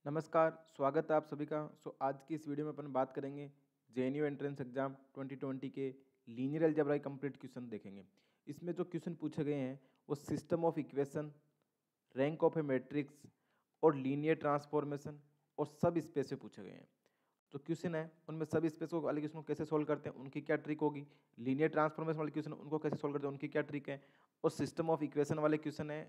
नमस्कार, स्वागत है आप सभी का। आज की इस वीडियो में अपन बात करेंगे जेएनयू एंट्रेंस एग्जाम 2020 के लीनियर अलजेब्रा कंप्लीट क्वेश्चन देखेंगे। इसमें जो क्वेश्चन पूछे गए हैं वो system of equation, rank of A matrix और लीनियर ट्रांसफॉर्मेशन और सब स्पेस से पूछे गए हैं। जो क्वेश्चन है उनमें सब स्पेस वाले क्वेश्चन को कैसे सोल्व करते हैं, उनकी क्या ट्रिक होगी, लीनियर ट्रांसफॉर्मेशन वाले क्वेश्चन उनको कैसे सोल्व करते हैं, उनकी क्या ट्रिक है, और सिस्टम ऑफ इक्वेशन वाले क्वेश्चन है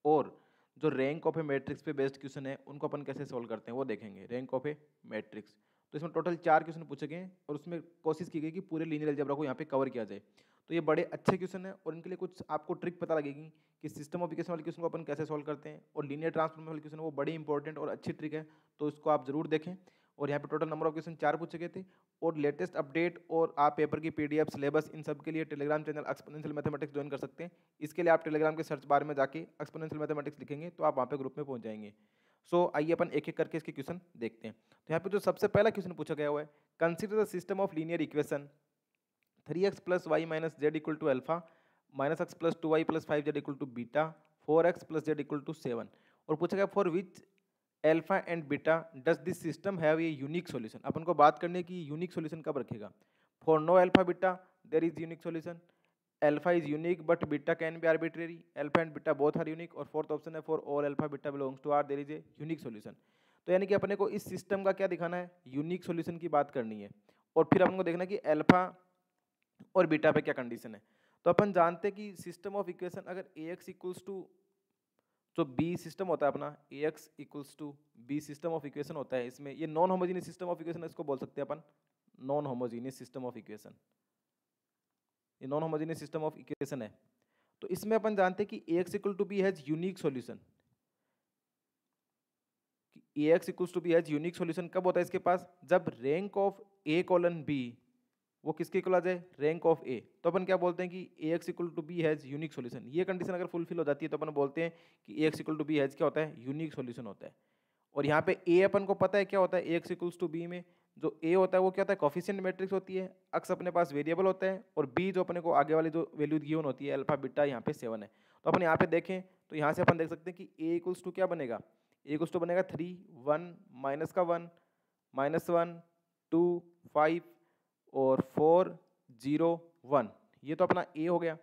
और जो रैंक ऑफ ए मैट्रिक्स पे बेस्ड क्वेश्चन है उनको अपन कैसे सोल्व करते हैं वो देखेंगे। रैंक ऑफ ए मैट्रिक्स, तो इसमें टोटल 4 क्वेश्चन पूछे गए हैं और उसमें कोशिश की गई कि पूरे लीनियर अलजेब्रा को यहाँ पे कवर किया जाए। तो ये बड़े अच्छे क्वेश्चन है और इनके लिए कुछ आपको ट्रिक पता लगेगी कि सिस्टम ऑफ इक्वेशन वाले क्वेश्चन को अपन कैसे सोल्व करते हैं, और लीनियर ट्रांसफॉर्मेशन वाले क्वेश्चन वो बड़ी इंपॉर्टेंट और अच्छी ट्रिक है, तो इसको आप जरूर देखें। और यहाँ पे टोटल नंबर ऑफ क्वेश्चन 4 पूछे गए थे। और लेटेस्ट अपडेट और आप पेपर की पीडीएफ सिलेबस इन सब के लिए Telegram channel exponential mathematics join कर सकते हैं। इसके लिए आप टेलीग्राम के सर्च बार में जाके एक्सपोनेंशियल मैथमेटिक्स लिखेंगे तो आप वहाँ पे ग्रुप में पहुंच जाएंगे। आइए अपन एक एक करके इसके क्वेश्चन देखते हैं। तो यहाँ पे जो सबसे पहला क्वेश्चन पूछा गया हुआ है, consider the system of linear equation 3x plus y minus z equal to alpha minus x plus 2y plus 5z equal to beta 4x plus z equal to 7। और पूछा गया for which alpha and beta does this system have a unique solution. अपन को बात करने की unique solution कब रखेगा। For no alpha beta there is unique solution, alpha is unique but beta can be arbitrary, alpha and beta both are unique, और fourth option है for all alpha beta belongs to R there is a unique solution. तो यानी कि अपने को इस system का क्या दिखाना है, यूनिक सॉल्यूशन की बात करनी है। और फिर अपन को देखना है कि अल्फा और बीटा पे क्या कंडीशन है। तो अपन जानते हैं कि सिस्टम ऑफ इक्वेशन अगर ए एक्स इक्वल्स टू जो बी सिस्टम होता है अपना, A x equals to B system of equation होता है, इसमें ये non homogeneous system of equation इसको बोल सकते हैं अपन, non homogeneous system of equation. ये non homogeneous system of equation है। तो इसमें अपन जानते हैं कि ए x equal to B has unique solution. A x equals to B has unique solution कब होता है इसके पास, जब rank of A colon B वो किसके इक्वल आ जाए, रैंक ऑफ ए। तो अपन क्या बोलते हैं कि ए x equal to B has unique solution. ये कंडीशन अगर फुलफिल हो जाती है तो अपन बोलते हैं कि ए x equal to B has क्या होता है, यूनिक सॉल्यूशन होता है। और यहाँ पे ए अपन को पता है क्या होता है, ए एक्स इक्वल्स टू बी में जो ए होता है वो क्या होता है, कोफिशिएंट मैट्रिक्स होती है, अक्स अपने पास वेरिएबल होता है, और बी जो अपने को आगे वाली जो वैल्यू गिवन होती है अल्फा बीटा यहाँ पे 7 है। तो अपन यहाँ पे देखें तो यहाँ से अपन देख सकते हैं कि ए इक्वल्स टू क्या बनेगा, ए इक्वल्स टू बनेगा 3 1 माइनस का 1 माइनस 1 2 5 और 4 0 1, ये तो अपना ए हो गया।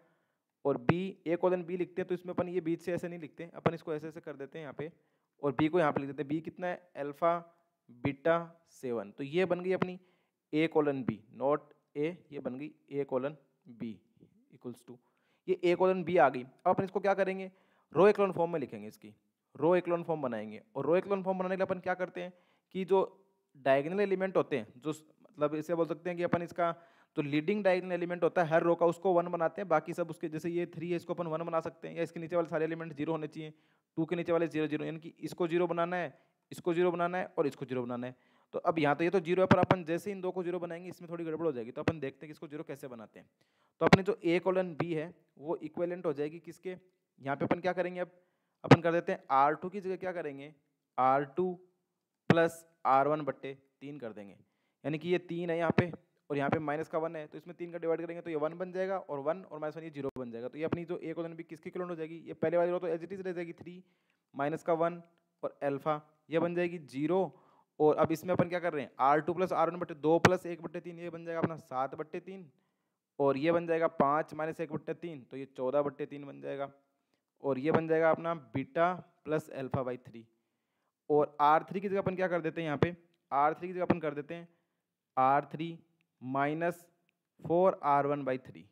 और बी, ए कोलन बी लिखते हैं तो इसमें अपन ये बीच से ऐसे नहीं लिखते, अपन इसको ऐसे ऐसे कर देते हैं यहाँ पे, और बी को यहाँ पे लिख देते हैं। बी कितना है, अल्फा बीटा 7। तो ये बन गई अपनी ए कोलन बी, नॉट ए, ये बन गई ए कोलन बी इक्वल्स टू, ये ए कोलन बी आ गई। अब अपन इसको क्या करेंगे, रो एक्लोन फॉर्म में लिखेंगे, इसकी रो एक्लोन फॉर्म बनाएंगे। और रो एक्लोन फॉर्म बनाने के लिए अपन क्या करते हैं कि जो डायगोनल एलिमेंट होते हैं, जो मतलब इसे बोल सकते हैं कि अपन इसका तो लीडिंग डायगोनल एलिमेंट होता है हर रो का, उसको 1 बनाते हैं, बाकी सब उसके, जैसे ये 3 है इसको अपन 1 बना सकते हैं, या इसके नीचे वाले सारे एलिमेंट 0 होने चाहिए, 2 के नीचे वाले 0 0, यानी कि इसको 0 बनाना है, इसको 0 बनाना है और इसको 0 बनाना है। तो अब यहाँ तो ये तो 0 है, पर अपन जैसे इन दो को 0 बनाएंगे इसमें थोड़ी गड़बड़ हो जाएगी, तो अपन देखते हैं कि इसको 0 कैसे बनाते हैं। तो अपने जो ए कोलन बी है वो इक्विवेलेंट हो जाएगी किसके, यहाँ पे अपन क्या करेंगे, अब अपन कर देते हैं R2 की जगह क्या करेंगे, R2 प्लस R1 बट्टे 3 कर देंगे, यानी कि ये 3 है यहाँ पे और यहाँ पे माइनस का 1 है, तो इसमें 3 का डिवाइड करेंगे तो ये 1 बन जाएगा, और 1 और माइनस 1 ये 0 बन जाएगा। तो ये अपनी जो ए कोलन बी किसकी इक्विवेलेंट हो जाएगी, ये पहले वाली रो तो एज इट इज रह जाएगी 3 माइनस का 1 और अल्फा, ये बन जाएगी 0। और अब इसमें अपन क्या कर रहे हैं, R2 प्लस R1 बट्टे 2 प्लस 1 बट्टे 3, ये बन जाएगा अपना 7 बट्टे 3, और ये बन जाएगा 5 माइनस 1 बट्टे 3, तो ये 14 बट्टे 3 बन जाएगा। और ये बन जाएगा अपना बीटा प्लस अल्फा बाई 3। और R3 की जगह अपन क्या कर देते हैं, यहाँ पे R3 की जगह अपन कर देते हैं R3 माइनस 4R1 बाई 3।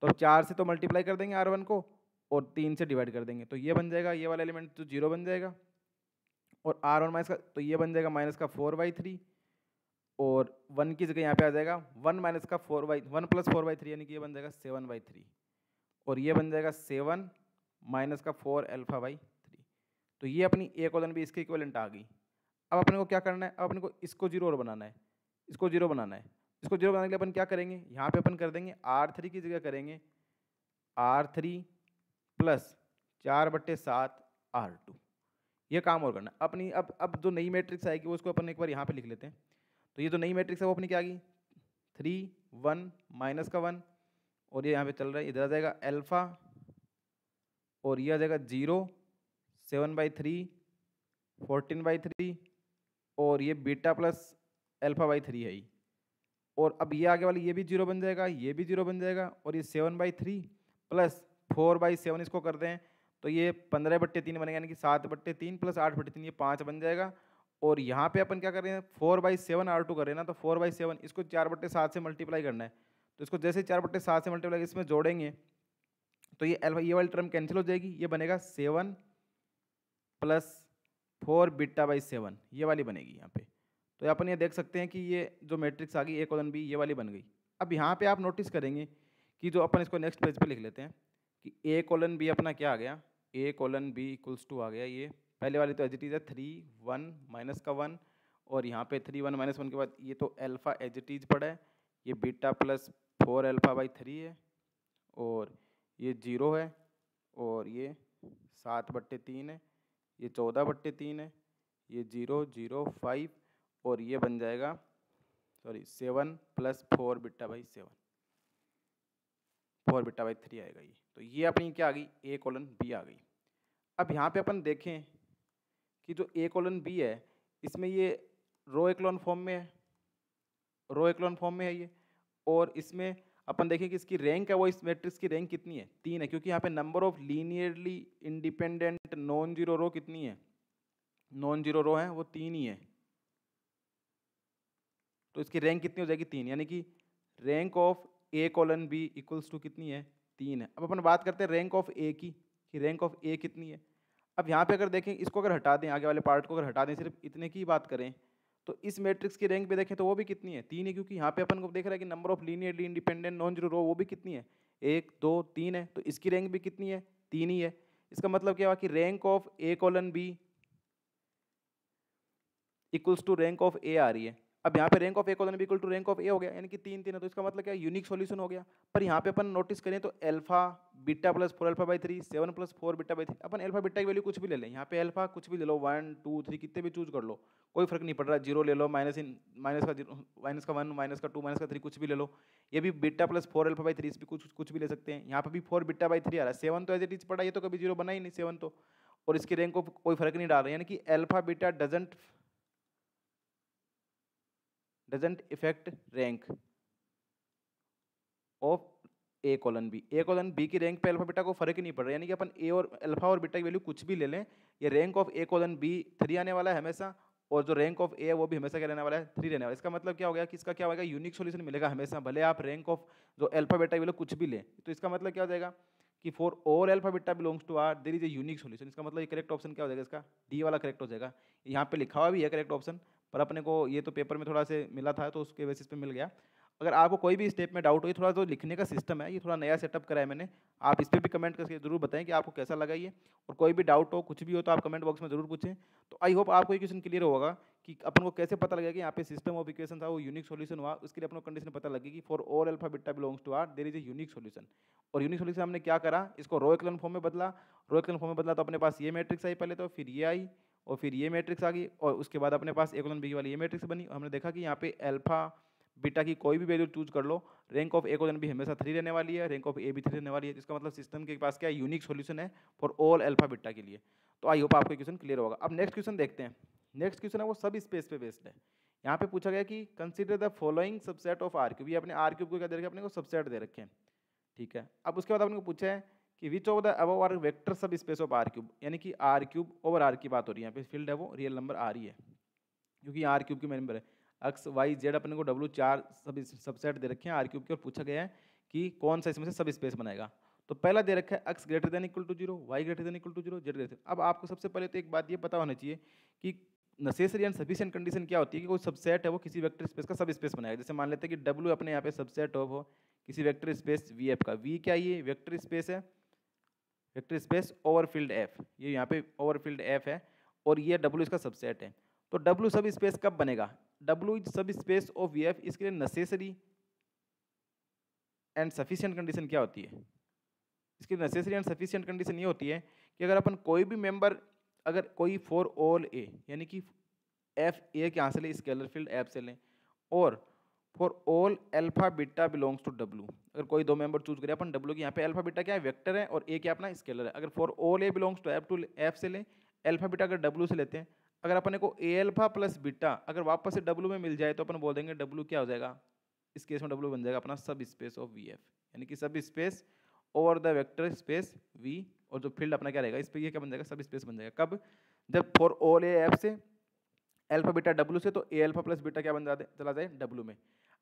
तो अब 4 से तो मल्टीप्लाई कर देंगे R1 को और 3 से डिवाइड कर देंगे, तो ये बन जाएगा, ये वाला एलिमेंट तो 0 बन जाएगा, और R1 माइनस का तो ये बन जाएगा माइनस का 4/3, और 1 की जगह यहाँ पे आ जाएगा 1 माइनस का 1 प्लस 4/3, यानी कि ये बन जाएगा 7/3, और ये बन जाएगा 7 माइनस का 4 अल्फा बाई 3। तो ये अपनी ए कोलन भी इसके इक्विवेलेंट आ गई। अब अपने को क्या करना है, अब अपने को इसको 0 और बनाना है, इसको 0 बनाना है। इसको 0 बनाने के लिए अपन क्या करेंगे, यहाँ पे अपन कर देंगे R3 की जगह करेंगे R3 प्लस 4/7 R2। ये काम और करना अपनी। अब जो नई मैट्रिक्स आएगी वो उसको अपन एक बार यहाँ पे लिख लेते हैं। तो ये जो नई मैट्रिक्स है वो अपनी क्या आ गई, 3 1 माइनस का 1, और ये यहाँ पे चल रहा है, इधर आ जाएगा अल्फा, और ये आ जाएगा 0 7/3 14/3 और ये बीटा प्लस α/3 है ही। और अब ये आगे वाली ये भी 0 बन जाएगा, ये भी 0 बन जाएगा, और ये 7/3 प्लस 4/7 इसको कर दें तो ये 15/3 बनेगा, यानी कि 7/3 प्लस 8/3 ये 5 बन जाएगा। और यहाँ पे अपन क्या कर रहे हैं, 4/7 R2 कर रहे हैं ना, तो 4/7 इसको 4/7 से मल्टीप्लाई करना है। तो इसको जैसे 4/7 से मल्टीप्लाई इसमें जोड़ेंगे तो ये वाली टर्म कैंसिल हो जाएगी, ये बनेगा 7 प्लस 4 β/7 ये वाली बनेगी यहाँ पे। तो अपन ये देख सकते हैं कि ये जो मैट्रिक्स आ गई A कोलन B ये वाली बन गई। अब यहाँ पे आप नोटिस करेंगे कि जो अपन इसको नेक्स्ट पेज पे लिख लेते हैं कि A कोलन B अपना क्या आ गया, A colon B equals to आ गया, ये पहले वाली तो एज इट इज है 3 1 माइनस का 1, और यहाँ पे 3 1 माइनस 1 के बाद ये तो अल्फा एज इट इज पड़ा है, ये बीटा प्लस 4 α/3 है, और ये 0 है, और ये 7/3 है, ये 14/3 है, ये 0 0 5, और ये बन जाएगा 7 प्लस 4 β/7, 4 β/3 आएगा ये। तो ये अपनी क्या आ गई, A कोलन B आ गई। अब यहाँ पे अपन देखें कि जो A कोलन B है इसमें ये रो एक्लॉन फॉर्म में है, रो एक्लॉन फॉर्म में है ये, और इसमें अपन देखें कि इसकी रैंक है वो इस मैट्रिक्स की रैंक कितनी है, 3 है, क्योंकि यहाँ पे number of linearly independent non zero row कितनी है, नॉन जीरो रो है वो 3 ही है। तो इसकी रैंक कितनी हो जाएगी, 3, यानी कि rank of A colon B equals to कितनी है, 3 है। अब अपन बात करते हैं रैंक ऑफ A की, कि रैंक ऑफ A कितनी है। अब यहाँ पे अगर देखें इसको अगर हटा दें, आगे वाले पार्ट को अगर हटा दें, सिर्फ इतने की बात करें तो इस मैट्रिक्स की रैंक पे देखें तो वो भी कितनी है, 3 है, क्योंकि यहाँ पे अपन को देख रहा है कि number of linearly independent non zero row वो भी कितनी है, 1 2 3 है, तो इसकी रैंक भी कितनी है, 3 ही है। इसका मतलब क्या हुआ कि rank of A colon B equals to rank of A आ रही है। अब यहाँ पे rank of A colon B equal to rank of A हो गया, यानी कि 3 3 है, तो इसका मतलब क्या, यूनिक सॉल्यूशन हो गया। पर यहाँ पे अपन नोटिस करें तो अल्फा बीटा प्लस 4 α/3 7 प्लस 4 β/3, अपन अल्फा बीटा की वैल्यू कुछ भी ले लें, यहाँ पे अल्फा कुछ भी ले लो, 1 2 3 कितने भी चूज कर लो, कोई फर्क नहीं पड़ रहा, 0 ले लो, माइनस का 0 माइनस का 1 माइनस का 2 माइनस का 3 कुछ भी ले लो। ये भी बीटा प्लस 4 α/3 इस भी कुछ भी ले सकते हैं। यहाँ पे भी 4 β/3 आ रहा है, 7 तो एज इट इज पड़ा, ये तो कभी 0 बना ही नहीं 7 तो, और इसकी रैंक को कोई फर्क नहीं डाल रहे, यानी कि alpha beta doesn't affect rank of A colon B। A colon B की रैंक पे अल्फा बीटा को फर्क ही नहीं पड़ रहा, यानी कि अपन A और अल्फा और बीटा की वैल्यू कुछ भी ले लें, ये rank of A colon B 3 आने वाला है हमेशा, और जो रैंक ऑफ A है वो भी हमेशा क्या रहने वाला है, 3 रहने वाला है। इसका मतलब क्या हो गया कि इसका क्या होगा, यूनिक सॉल्यूशन मिलेगा हमेशा, भले आप रैंक ऑफ जो अल्फा बीटा की वैल्यू कुछ भी लें। तो इसका मतलब क्या हो जाएगा कि for all alpha beta belongs to R there is a unique solution. इसका मतलब ये करेक्ट ऑप्शन क्या हो जाएगा, इसका डी वाला करेक्ट हो जाएगा। यहाँ पे लिखा हुआ भी है करेक्ट ऑप्शन, पर अपने को ये तो पेपर में थोड़ा से मिला था तो उसके बेसिस पे मिल गया। अगर आपको कोई भी स्टेप में डाउट हो, थोड़ा जो लिखने का सिस्टम है ये थोड़ा नया सेटअप करा है मैंने, आप इस पर भी कमेंट करके जरूर बताएं कि आपको कैसा लगा ये, और कोई भी डाउट हो कुछ भी हो तो आप कमेंट बॉक्स में जरूर पूछें। तो आई होप आपको ये क्वेश्चन क्लियर होगा कि अपन को कैसे पता लगेगा कि यहाँ पे सिस्टम ऑफ इक्वेशन था वो यूनिक सॉल्यूशन हुआ, उसके लिए अपन को कंडीशन पता लगेगी for all alpha beta belongs to R there is a unique solution. और यूनिक सॉल्यूशन हमने क्या करा, इसको रो एक्लन फॉर्म में बदला, रो एक्लन फॉर्म में बदला तो अपने पास ये मैट्रिक्स आई पहले, तो फिर ये आई, और फिर ये मैट्रिक्स आ गई, और उसके बाद अपने पास A कोलन B वाली ये मैट्रिक्स बनी। और हमने देखा कि यहाँ पे अल्फा बीटा की कोई भी वैल्यू चूज कर लो, rank of A colon B हमेशा 3 रहने वाली है, रैंक ऑफ A भी 3 रहने वाली है, जिसका मतलब सिस्टम के पास क्या है, यूनिक सॉल्यूशन है फॉर ऑल अल्फा बीटा के लिए। तो आई होप आपको क्वेश्चन क्लियर होगा। अब नेक्स्ट क्वेश्चन देखते हैं। नेक्स्ट क्वेश्चन है वो सब स्पेस पे बेस्ड है। यहाँ पे पूछा गया कि consider the following subset of R cube. ये अपने R क्यूब को क्या दे रखे हैं, अपने को सबसेट दे रखे हैं, ठीक है। अब उसके बाद अपने को पूछा है कि which of the above are vector subspace of R cube, यानी कि R क्यूब ओवर R की बात हो रही है, यहाँ पे फील्ड है वो रियल नंबर R ही है, क्योंकि R क्यूब की मेंबर है। एक्स वाई जेड अपने को W 4 सबसेट दे रखे हैं R क्यूब के, और पूछा गया है कि कौन सा इसमें से सब स्पेस बनाएगा। तो पहला दे रखा है x greater than equal to 0, y greater than equal to 0, z greater. अब आपको सबसे पहले तो एक बात ये पता होना चाहिए कि नेसेसरी एंड सफिशिएंट कंडीशन क्या होती है कि कोई सबसेट है वो किसी वेक्टर स्पेस का सब स्पेस बनाएगा। जैसे मान लेते हैं कि W अपने यहाँ पे सबसेट ऑफ हो किसी वेक्टर स्पेस VF का, V क्या ये वेक्टर स्पेस है, वेक्टर स्पेस ओवरफिल्ड F, ये यहाँ पे ओवरफिल्ड F है, और ये W इसका सबसेट है। तो W सब स्पेस कब बनेगा, W इज सब स्पेस ऑफ VF, इसके लिए नेसेसरी एंड सफिशिएंट कंडीशन क्या होती है, इसकी नेसेसरी एंड सफिशिएंट कंडीशन ये होती है कि अगर अपन कोई भी मेंबर, अगर कोई फॉर ऑल A यानी कि F A के यहाँ से ले, स्केलर फील्ड F से लें, और for all alpha beta belongs to W, अगर कोई दो मेंबर चूज करें अपन W की, यहाँ पे अल्फा बीटा क्या है वेक्टर है और A क्या अपना स्केलर है। अगर for all A belongs to F से लें, अल्फा बीटा अगर W से लेते हैं, अगर अपने को ए अल्फा प्लस बीटा अगर वापस से डब्लू में मिल जाए तो अपन बोल देंगे डब्लू क्या हो जाएगा, इस केस में डब्लू बन जाएगा अपना सब स्पेस ऑफ वी एफ, यानी कि subspace over the vector space V, और जो फील्ड अपना क्या रहेगा इस पे ये क्या बन जाएगा, सब स्पेस बन जाएगा। कब, जब फॉर ऑल ए एफ से अल्फा बीटा डब्लू से, तो ए अल्फा प्लस बीटा क्या बन जाते चला जाए डब्लू में।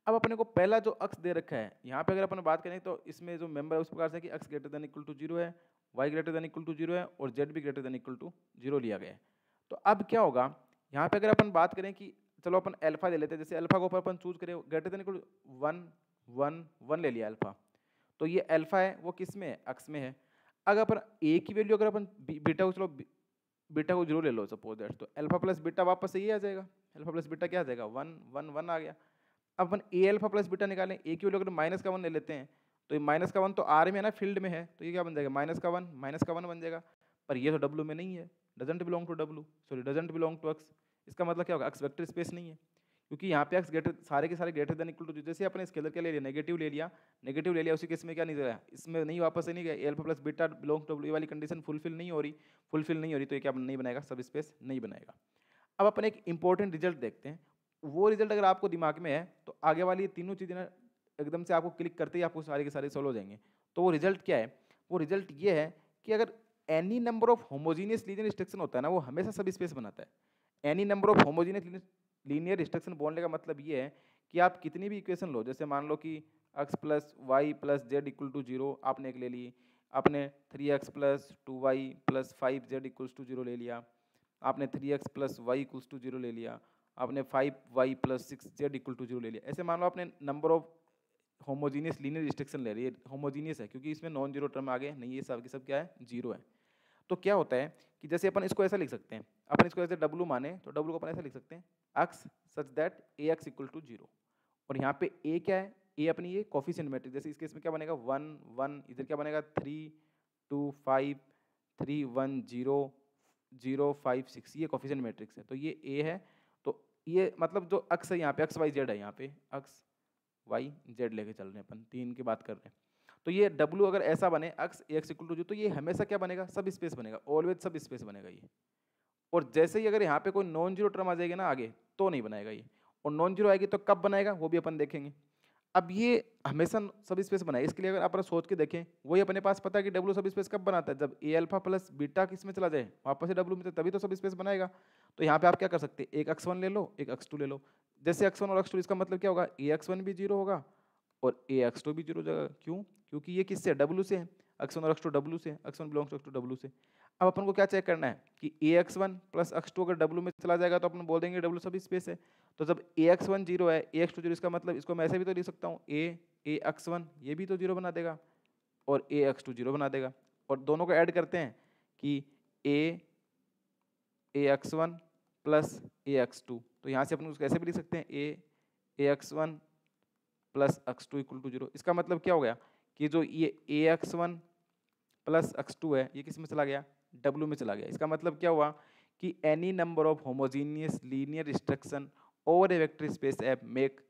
अब अपने को पहला जो अक्स दे रखा है यहाँ पे अगर अपन बात करें तो इसमें जो मेंबर है उस प्रकार से कि x greater than equal to 0 है, y greater than equal to 0 है और जेड भी ग्रेटर देन इक्वल टू 0 लिया गया है। तो अब क्या होगा यहाँ पे अगर अपन बात करें कि चलो अपन अल्फा ले लेते हैं, जैसे अल्फा को ऊपर अपन चूज करें ग्रेटर देन इक्वल 1 1 1 ले लिया अल्फा, तो ये अल्फा है वो किस में है, अक्स में है। अगर अपन ए की वैल्यू अगर अपन बीटा को चलो बीटा को 0 ले लो सपोज दैट, तो अल्फा प्लस बीटा वापस से ये आ जाएगा, अल्फा प्लस बीटा क्या आ जाएगा 1 1 1 आ गया। अब अपन ए अल्फा प्लस बीटा निकालें, ए की वैल्यू अगर माइनस का 1 ले लेते हैं तो ये माइनस का 1 तो आर में है ना, फील्ड में है, तो ये क्या बन जाएगा माइनस का 1 बन जाएगा। पर ये तो डब्लू में नहीं है, doesn't belong to W, sorry doesn't belong to x. इसका मतलब क्या होगा, अक्स वेक्टर स्पेस नहीं है, क्योंकि यहाँ पे अक्स ग्रेटर सारे के सारे ग्रेटर देन इक्वल टू, जैसे अपने स्केलर क्या ले लिया नेगेटिव ले लिया, उसी केस में क्या नहीं गया, इसमें नहीं वापस से नहीं गया, a alpha plus beta belong to W वाली कंडीशन फुलफिल नहीं हो रही, तो ये क्या नहीं बनाएगा, सब स्पेस नहीं बनाएगा। अब अपन एक इंपॉर्टेंट रिजल्ट देखते हैं, वो रिजल्ट अगर आपको दिमाग में है तो आगे वाली ये तीनों चीज़ें ना एकदम से आपको क्लिक करते ही आपको सारे के सारे सॉल्व हो जाएंगे। तो वो रिजल्ट क्या है, वो रिजल्ट ये है कि अगर any number of homogeneous linear restriction होता है ना, वो हमेशा सब स्पेस बनाता है। Any number of homogeneous linear restriction बोलने का मतलब ये है कि आप कितनी भी इक्वेशन लो, जैसे मान लो कि x plus y plus z equal to 0 आपने एक ले ली, आपने 3x plus 2y plus 5z equals to 0 ले लिया, आपने 3x plus y equals to 0 ले लिया, आपने 5y plus 6z equal to 0 ले लिया। ऐसे मान लो आपने number of homogeneous linear restriction ले रही है, होमोजीनियस है क्योंकि इसमें नॉन जीरो टर्म आगे नहीं, ये सब की सब क्या है, जीरो है। तो क्या होता है कि जैसे अपन इसको ऐसा लिख सकते हैं, अपन इसको ऐसे डब्लू माने तो डब्लू को अपन ऐसा लिख सकते हैं x such that a x equal to 0, और यहाँ पे ए क्या है, ए अपनी ये कोफिशिएंट मैट्रिक्स, जैसे इस केस में क्या बनेगा 1 1, इधर क्या बनेगा 3 2 5 3 1 0 0 5 6, ये कोफिशिएंट मैट्रिक्स है, तो ये ए है। तो ये मतलब जो अक्स है यहाँ पे एक्स वाई जेड है, यहाँ पे अक्स वाई जेड लेके चल रहे हैं अपन, तीन की बात कर रहे हैं। तो ये डब्ल्यू अगर ऐसा बने एक्स एक्स इक्वल टू 0, तो ये हमेशा क्या बनेगा, सब स्पेस बनेगा, ऑलवेज सब स्पेस बनेगा ये। और जैसे ही अगर यहाँ पे कोई नॉन जीरो टर्म आ जाएगी ना आगे, तो नहीं बनाएगा ये, और नॉन जीरो आएगी तो कब बनाएगा वो भी अपन देखेंगे। अब ये हमेशा सब स्पेस बनाए, इसके लिए अगर आप सोच के देखें, वही अपने पास पता है कि डब्ल्यू सब स्पेस कब बनाता है, जब ए अल्फा प्लस बीटा किस में चला जाए वापस से डब्ल्यू में, तभी तो सब स्पेस बनाएगा। तो यहाँ पे आप क्या कर सकते हैं, एक x1 ले लो, एक x2 ले लो। जैसे x1 और x2, इसका मतलब क्या होगा, ए x1 भी 0 होगा और ए x2 भी 0 हो जाएगा। क्यों, क्योंकि ये किससे डब्ल्यू से है, x1 और x2 डब्ल्यू से, x1 belongs to x2 W से। अब अपन को क्या चेक करना है कि ए x1 प्लस x2 अगर डब्ल्यू में चला जाएगा तो अपन बोल देंगे डब्ल्यू सब स्पेस है। तो जब ए x1 0 है, ए x2 0, इसका मतलब इसको मैं ऐसे भी तो लिख सकता हूँ ए x1 ये भी तो 0 बना देगा और ए x2 0 बना देगा, और दोनों को ऐड करते हैं कि ए x1 प्लस ए x2, तो यहाँ से अपन उसको ऐसे भी लिख सकते हैं ए x1 plus x2 equal to 0। इसका मतलब क्या हो गया कि जो ये ए x1 प्लस x2 है ये किस में चला गया, डब्ल्यू में चला गया। इसका मतलब क्या हुआ कि any number of homogeneous linear restriction over A vector space F make,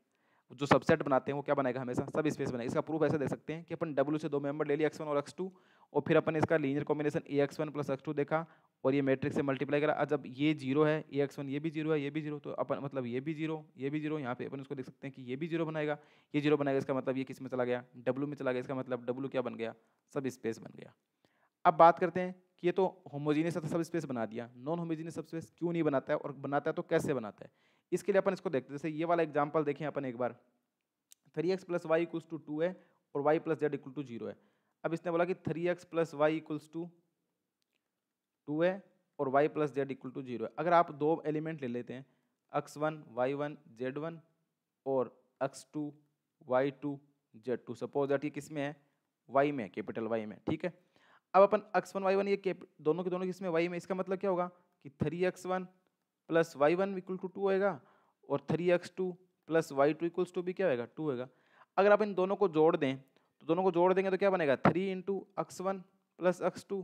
जो सबसेट बनाते हैं वो क्या बनाएगा, हमेशा सब स्पेस बनाएगा। इसका प्रूफ ऐसा दे सकते हैं कि अपन डब्ल्यू से दो मेंबर ले लिया x1 और x2, और फिर अपन इसका लीनियर कॉम्बिनेशन ए x1 प्लस x2 देखा और ये मैट्रिक्स से मल्टीप्लाई करा। जब ये 0 है, ए x1 ये भी 0 है, ये भी 0, तो अपन मतलब ये भी 0 ये भी 0, यहाँ पे अपन इसको देख सकते हैं कि ये भी 0 बनाएगा, ये 0 बनाएगा, इसका मतलब ये किस में चला गया, डब्ल्यू में चला गया। इसका मतलब डब्ल्यू क्या बन गया, सब स्पेस बन गया। अब बात करते हैं कि ये तो होमोजीनियस सब स्पेस बना दिया, नॉन होमोजीनियस सब स्पेस क्यों नहीं बनाता है, और बनाता है तो कैसे बनाता है। इसके लिए अपन इसको देखते हैं, जैसे ये वाला एग्जांपल देखें अपन एक बार, 3x plus y equals to 2 है और y plus z equal to 0 है। अब इसने बोला कि 3x plus y equals to 2 है और y plus z equal to 0 है। अगर आप दो एलिमेंट ले लेते हैं x1 y1 z1 और x2 y2 z2, suppose that ये किस में है, y में, कैपिटल y में, ठीक है। अब अपन x1 y1 ये दोनों के दोनों किसमें, y में। इसका मतलब क्या होगा कि 3x1 plus y1 equal to 2 होएगा और 3x2 plus y2 equals to भी क्या होएगा, 2 होएगा। अगर आप इन दोनों को जोड़ दें तो दोनों को जोड़ देंगे तो क्या बनेगा, 3 into x1 plus x2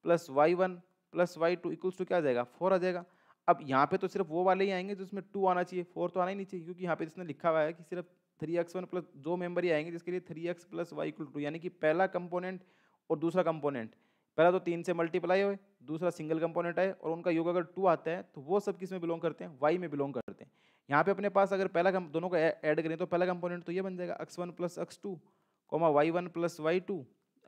plus y1 plus y2 equals to क्या आ जाएगा, 4 आ जाएगा। अब यहाँ पे तो सिर्फ वो वाले ही आएंगे जिसमें 2 आना चाहिए, 4 तो आना ही नहीं चाहिए, क्योंकि यहाँ पे जिसने लिखा हुआ है कि सिर्फ 3x1 प्लस दो मेंबर ही आएंगे जिसके लिए 3x plus y equal to, यानी कि पहला कंपोनेंट और दूसरा कंपोनेंट पहला तो 3 से मल्टीप्लाई हो, दूसरा सिंगल कंपोनेंट है और उनका योग अगर 2 आता है तो वो सब किस में बिलोंग करते हैं, वाई में बिलोंग करते हैं। यहाँ पे अपने पास अगर पहला दोनों को ऐड करें तो पहला कंपोनेंट तो ये बन जाएगा x1 plus x2 comma y1 plus y2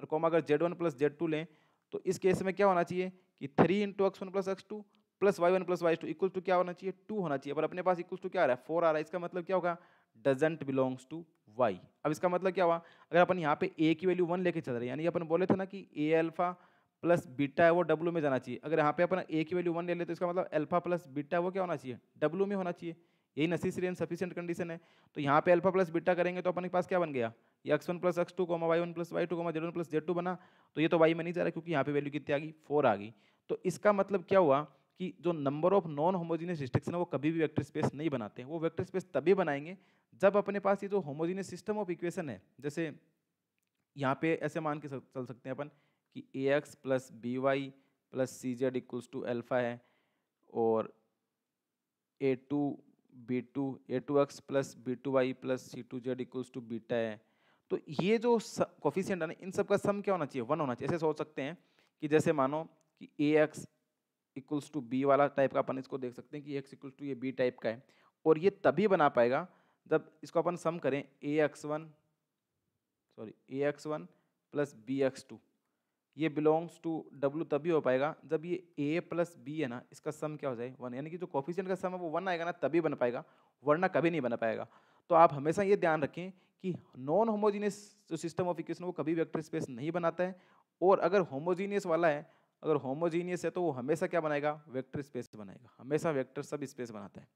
और कॉमा अगर z1 प्लस z2 लें तो इस केस में क्या होना चाहिए कि 3 into x1 plus x2 plus y1 plus y2 equal to क्या होना चाहिए, 2 होना चाहिए, पर अपने पास इक्वल टू क्या आ रहा है, 4 आ रहा है। इसका मतलब क्या होगा, डजेंट बिलोंग्स टू y। अब इसका मतलब क्या हुआ, अगर अपन यहाँ पे a की वैल्यू 1 लेके चल रहे हैं, यानी अपन बोले थे ना कि a अल्फा प्लस बीटा है वो w में जाना चाहिए। अगर यहाँ पे अपन a की वैल्यू 1 ले ले तो इसका मतलब अल्फा प्लस बीटा वो क्या होना चाहिए, w में होना चाहिए। यही नेसेसरी एंड सफिशिएंट कंडीशन है। तो यहाँ पे अल्फा प्लस बीटा करेंगे तो अपने पास क्या बन गया, ये x1 plus x2 comma y1 plus y2 comma z1 plus z2 बना। तो ये तो y में नहीं जा रहा क्योंकि यहाँ पे वैल्यू कितनी आ गई, 4 आ गई। तो इसका मतलब क्या हुआ कि जो number of non homogeneous destruction है वो कभी भी वेक्टर स्पेस नहीं बनाते हैं। वो वेक्टर स्पेस तभी बनाएंगे जब अपने पास ये जो होमोजीनियस सिस्टम ऑफ इक्वेशन है, जैसे यहाँ पे ऐसे मान के चल सकते हैं अपन कि ए x plus b y plus c z equals to alpha है और a two b two x plus b two y plus c two z equals to beta है। तो ये जो कोफिशिएंट है ना, इन सब का सम क्या होना चाहिए, 1 होना चाहिए। ऐसे सोच सकते हैं कि जैसे मानो कि ए एक्स इक्वल्स टू बी वाला टाइप का अपन इसको देख सकते हैं कि एक्स इक्वल्स टू ये बी टाइप का है, और ये तभी बना पाएगा जब इसको अपन सम करें a x one plus b x two, ये बिलोंग्स टू डब्ल्यू तभी हो पाएगा जब ये ए प्लस बी है ना, इसका सम क्या हो जाए 1, यानी कि जो कोफिशिएंट का सम है वो 1 आएगा ना, तभी बन पाएगा, वरना कभी नहीं बन पाएगा। तो आप हमेशा ये ध्यान रखें कि नॉन होमोजीनियस जो सिस्टम ऑफ इक्वेशन वो कभी वेक्टर स्पेस नहीं बनाता है, और अगर होमोजीनियस वाला है, अगर होमोजीनियस है तो वो हमेशा क्या बनाएगा, वेक्टर स्पेस बनाएगा, हमेशा वेक्टर सब स्पेस बनाता है।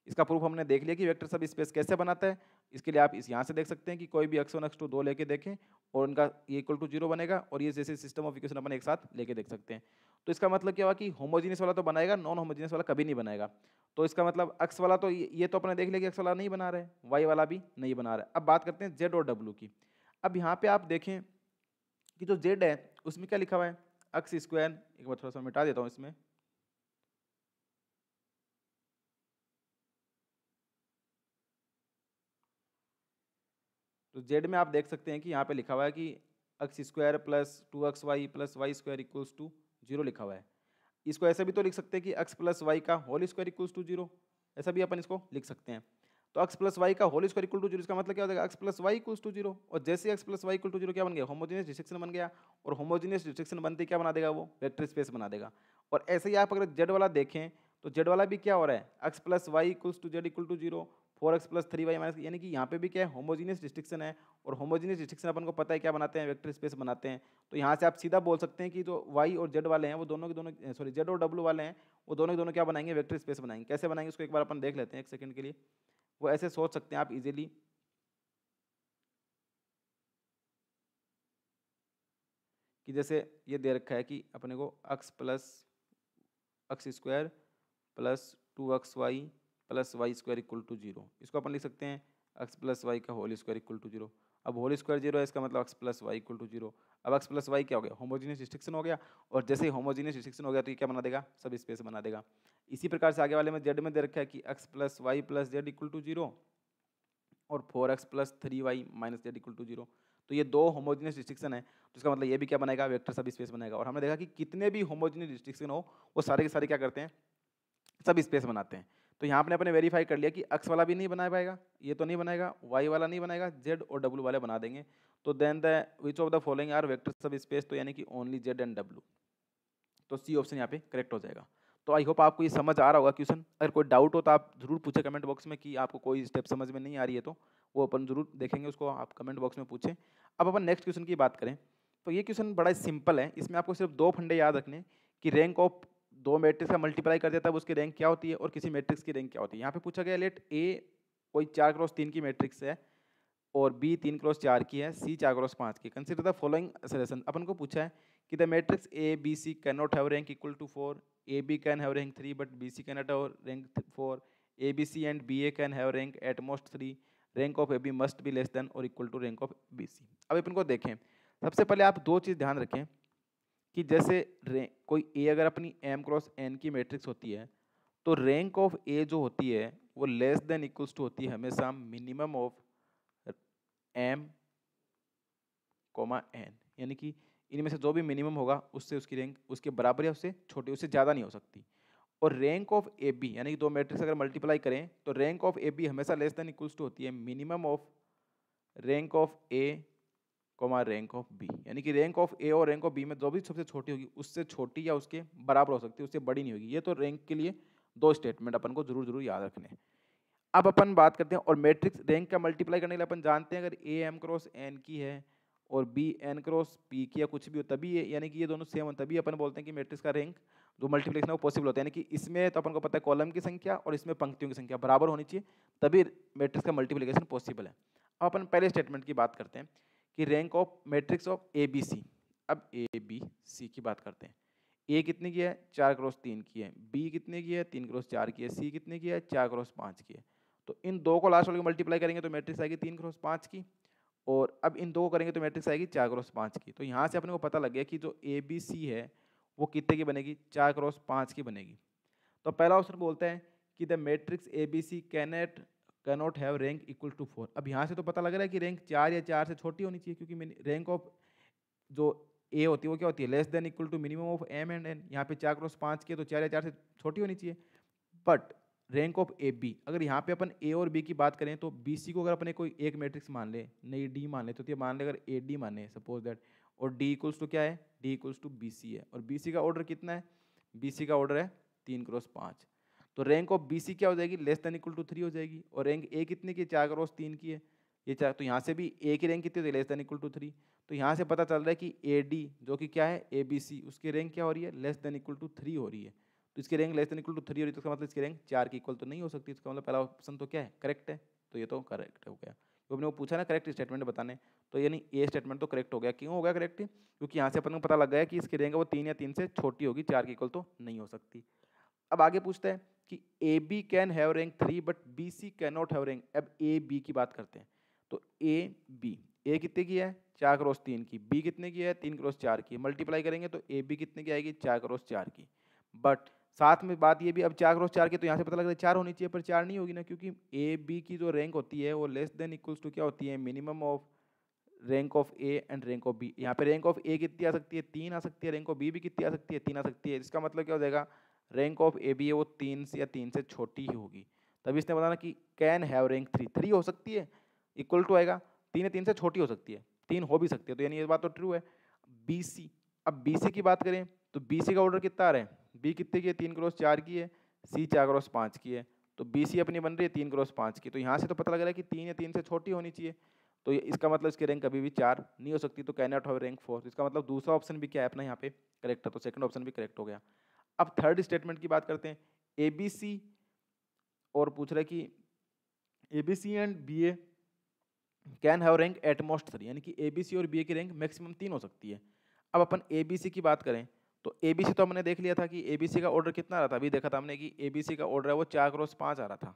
इसका प्रूफ हमने देख लिया कि वेक्टर सब स्पेस कैसे बनाता है। इसके लिए आप इस यहाँ से देख सकते हैं कि कोई भी x1 x2 दो लेके देखें और उनका ये इक्वल टू 0 बनेगा, और ये जैसे सिस्टम ऑफ इक्वेशन अपन एक साथ लेके देख सकते हैं। तो इसका मतलब क्या हुआ कि होमोजीनियस वाला तो बनाएगा, नॉन होमोजीनियस वाला कभी नहीं बनाएगा। तो इसका मतलब x वाला तो ये तो अपने देख लिया कि x वाला नहीं बना रहा है, y वाला भी नहीं बना रहा है। अब बात करते हैं z और w की। अब यहाँ पे आप देखें कि जो z है उसमें क्या लिखा हुआ है, x स्क्वायर, एक बार थोड़ा सा मिटा देता हूँ इसमें, तो जेड में आप देख सकते हैं कि यहाँ पे लिखा हुआ है कि x square plus 2xy plus y square equals to 0 लिखा हुआ है। इसको ऐसे भी तो लिख सकते हैं कि x प्लस वाई का होल स्क्वायर इक्वल्स टू 0, ऐसा भी अपन इसको लिख सकते हैं। तो x प्लस वाई का होल स्क्वायर इक्वल टू 0, इसका मतलब क्या हो जाएगा, x plus y equals to 0, और जैसे x plus y equal to 0 क्या बन गया, होमोजीनियस डिस्ट्रिक्शन बन गया, और होमोजीनियस डिस्ट्रिक्शन बनते क्या बना देगा, वो वेक्टर स्पेस बना देगा। और ऐसे ही आप अगर जेड वाला देखें तो जेड वाला भी क्या हो रहा है, x plus y equals to z equal to 0, 4x plus 3y minus, यानी कि यहाँ पे भी क्या है, होमोजीनियस डिस्ट्रिक्शन है, और होमोजीनियस डिस्ट्रिक्शन अपन को पता है क्या बनाते हैं, वेक्टर स्पेस बनाते हैं। तो यहाँ से आप सीधा बोल सकते हैं कि जो y और z वाले हैं वो दोनों के दोनों, सॉरी z और w वाले हैं वो दोनों के दोनों क्या बनाएंगे, वेक्टर स्पेस बनाएंगे। कैसे बनाएंगे उसको एक बार अपन देख लेते हैं एक सेकंड के लिए। वो ऐसे सोच सकते हैं आप इजीली कि जैसे ये दे रखा है कि अपने को x square plus 2xy plus y square equal to 0, इसको अपन लिख सकते हैं x प्लस वाई का होल स्क्वायर इक्वल टू 0। अब होल स्क्वायर 0 है, इसका मतलब x plus y equal to 0। अब x प्लस वाई क्या हो गया, होमोजीनियस डिस्ट्रिक्शन हो गया, और जैसे ही होमोजीनियस डिस्ट्रिक्शन हो गया तो ये क्या बना देगा, सब स्पेस बना देगा। इसी प्रकार से आगे वाले में जेड में दे रखा है कि x plus y plus z equal to 0 और 4x plus 3y minus z equal to 0। तो ये दो होमोजीनियस डिस्ट्रिक्शन है, तो इसका मतलब ये भी क्या बनाएगा, वेक्टर सब स्पेस बनाएगा। और हमने देखा कि कितने भी होमोजीनियस डिस्ट्रिक्शन हो वो सारे के सारे क्या करते हैं, सब स्पेस बनाते हैं। तो यहाँ पे अपने वेरीफाई कर लिया कि x वाला भी नहीं बना पाएगा, ये तो नहीं बनाएगा, y वाला नहीं बनाएगा, z और w वाले बना देंगे। तो then the which of the following are vector subspace, तो यानी कि ओनली z एंड w, तो सी ऑप्शन यहाँ पे करेक्ट हो जाएगा। तो आई होप आपको ये समझ आ रहा होगा क्वेश्चन। अगर कोई डाउट हो तो आप जरूर पूछे कमेंट बॉक्स में कि आपको कोई स्टेप समझ में नहीं आ रही है, तो वो अपन जरूर देखेंगे, उसको आप कमेंट बॉक्स में पूछें। अब अपन नेक्स्ट क्वेश्चन की बात करें तो ये क्वेश्चन बड़ा सिंपल है। इसमें आपको सिर्फ दो फंडे याद रखने कि रैंक ऑफ दो मैट्रिक्स का मल्टीप्लाई कर देता है उसकी रैंक क्या होती है, और किसी मैट्रिक्स की रैंक क्या होती है। यहाँ पे पूछा गया लेट ए कोई 4x3 की मैट्रिक्स है और बी 3x4 की है, सी 4x5 की। कंसिडर द फॉलोइंग सजेशन, अपन को पूछा है कि the matrix A B C can not have rank equal to 4, A B can have rank 3 but B C can not have rank 4, A B C and B A can have rank at most 3, rank of A B must be less than और equal to rank of B C. अब अपन को देखें, सबसे पहले आप दो चीज़ ध्यान रखें कि जैसे कोई ए अगर अपनी m क्रॉस n की मैट्रिक्स होती है तो रैंक ऑफ ए जो होती है वो लेस देन इक्वल्स टू होती है हमेशा मिनिमम ऑफ m, n, यानी कि इनमें से जो भी मिनिमम होगा उससे उसकी रैंक उसके बराबर या उससे छोटी, उससे ज़्यादा नहीं हो सकती। और रैंक ऑफ ए बी यानी कि दो मैट्रिक्स अगर मल्टीप्लाई करें तो रैंक ऑफ ए बी हमेशा लेस देन इक्वल्स टू होती है minimum of rank of A comma rank of B, यानी कि रैंक ऑफ ए और रैंक ऑफ बी में जो भी सबसे छोटी होगी उससे छोटी या उसके बराबर हो सकती है, उससे बड़ी नहीं होगी। ये तो रैंक के लिए दो स्टेटमेंट अपन को जरूर जरूर याद रखने हैं। अब अपन बात करते हैं और मैट्रिक्स रैंक का मल्टीप्लाई करने के लिए अपन जानते हैं अगर ए एम क्रॉस एन की है और बी एन क्रॉस पी की या कुछ भी हो तभी यानी कि ये दोनों सेम हो तभी अपन बोलते हैं कि मैट्रिक्स का रैंक जो मल्टीप्लिकेशन है वो पॉसिबल होता है। यानी कि इसमें तो अपन को पता है कॉलम की संख्या और इसमें पंक्तियों की संख्या बराबर होनी चाहिए तभी मैट्रिक्स का मल्टीप्लिकेशन पॉसिबल है। अब अपन पहले स्टेटमेंट की बात करते हैं कि rank of matrix of A B C. अब ए बी सी की बात करते हैं। ए कितने की है 4x3 की है, बी कितने की है 3x4 की है, सी कितने की है 4x5 की है। तो इन दो को लास्ट वाले को मल्टीप्लाई करेंगे तो मैट्रिक्स आएगी 3x5 की, और अब इन दो को करेंगे तो मैट्रिक्स आएगी 4x5 की। तो यहाँ से अपने को पता लग गया कि जो ए बी सी है वो कितने की बनेगी 4x5 की बनेगी। तो पहला ऑप्शन बोलता है कि the matrix A B C cannot have rank equal to 4। अब यहाँ से तो पता लग रहा है कि रैंक 4 या 4 से छोटी होनी चाहिए, क्योंकि रैंक ऑफ जो ए होती है वो क्या होती है less than equal to minimum of M and N. यहाँ पे 4x5 की है तो 4 या 4 से छोटी होनी चाहिए। But rank of A B, अगर यहाँ पे अपन ए और बी की बात करें तो बी सी को अगर अपने कोई एक मैट्रिक्स मान ले, नहीं डी मान ले, तो ये मान ले अगर ए डी माने सपोज दैट, और डी इक्वल्स टू क्या है D equals to B C है, और बी सी का ऑर्डर कितना है बी सी का ऑर्डर है 3x5। तो रैंक ऑफ बी सी क्या हो जाएगी लेस देन इक्वल टू 3 हो जाएगी। और रैंक ए कितने की 4x3 की है, ये 4, तो यहाँ से भी ए की रैंक कितनी होती है लेस देन इक्वल टू 3। तो यहाँ से पता चल रहा है कि ए डी जो कि क्या है ए बी सी उसकी रैंक क्या हो रही है लेस देन इक्वल टू 3 हो रही है। तो इसकी rank less than equal to 3 हो रही है तो इसका मतलब इसकी रैंक 4 की इक्वल तो नहीं हो सकती। इसका मतलब पहला ऑप्शन तो क्या है करेक्ट है, तो ये तो करेक्ट हो गया। तो अपने को पूछा ना करेक्ट स्टेटमेंट बताने, तो यानी ए स्टेटमेंट तो करेक्ट हो गया। क्यों हो गया करेक्ट, क्योंकि यहाँ से अपन को पता लग गया कि इसकी रैंक वो 3 या 3 से छोटी होगी, 4 की इक्वल तो नहीं हो सकती। अब आगे पूछता है कि A B can have rank 3 but B C can not have rank. अब ए बी की बात करते हैं तो ए बी, ए कितने की है 4x3 की, बी कितने की है 3x4 की, मल्टीप्लाई करेंगे तो ए बी कितने की आएगी 4x4 की। बट साथ में बात ये भी अब 4x4 की तो यहाँ से पता लग रहा है 4 होनी चाहिए, पर 4 नहीं होगी ना, क्योंकि ए बी की जो रैंक होती है वो लेस देन इक्वल्स टू क्या होती है minimum of rank of A and rank of B. यहाँ पे रैंक ऑफ ए कितनी आ सकती है 3 आ सकती है, रैंक ऑफ बी भी कितनी आ सकती है 3 आ सकती है। इसका मतलब क्या हो जाएगा रैंक ऑफ ए बी है वो 3 से या 3 से छोटी ही होगी। तभी इसने बताना कि कैन हैव रैंक 3, 3 हो सकती है इक्वल टू आएगा 3 या 3 से छोटी हो सकती है, 3 हो भी सकती है, तो यानी ये बात तो ट्रू है। बी सी, अब बी सी की बात करें तो बी सी का ऑर्डर कितना आ रहा है बी कितने की है 3x4 की है, सी 4x5 की है, तो बी सी अपनी बन रही है 3x5 की। तो यहाँ से तो पता लग रहा है कि 3 या 3 से छोटी होनी चाहिए, तो इसका मतलब इसकी रैंक कभी भी 4 नहीं हो सकती, तो कैन नॉट हैव रैंक 4। इसका मतलब दूसरा ऑप्शन भी क्या है अपना यहाँ पे करेक्ट है, तो सेकंड ऑप्शन भी करेक्ट हो गया। अब थर्ड स्टेटमेंट की बात करते हैं ए बी सी, और पूछ रहा है कि A B C and B A can have rank at most 3, यानी कि ए बी सी और बी ए की रैंक मैक्सिमम 3 हो सकती है। अब अपन ए बी सी की बात करें तो ए बी सी तो हमने देख लिया था कि ए बी सी का ऑर्डर कितना आ रहा था, अभी देखा था हमने कि ए बी सी का ऑर्डर है वो 4x5 आ रहा था।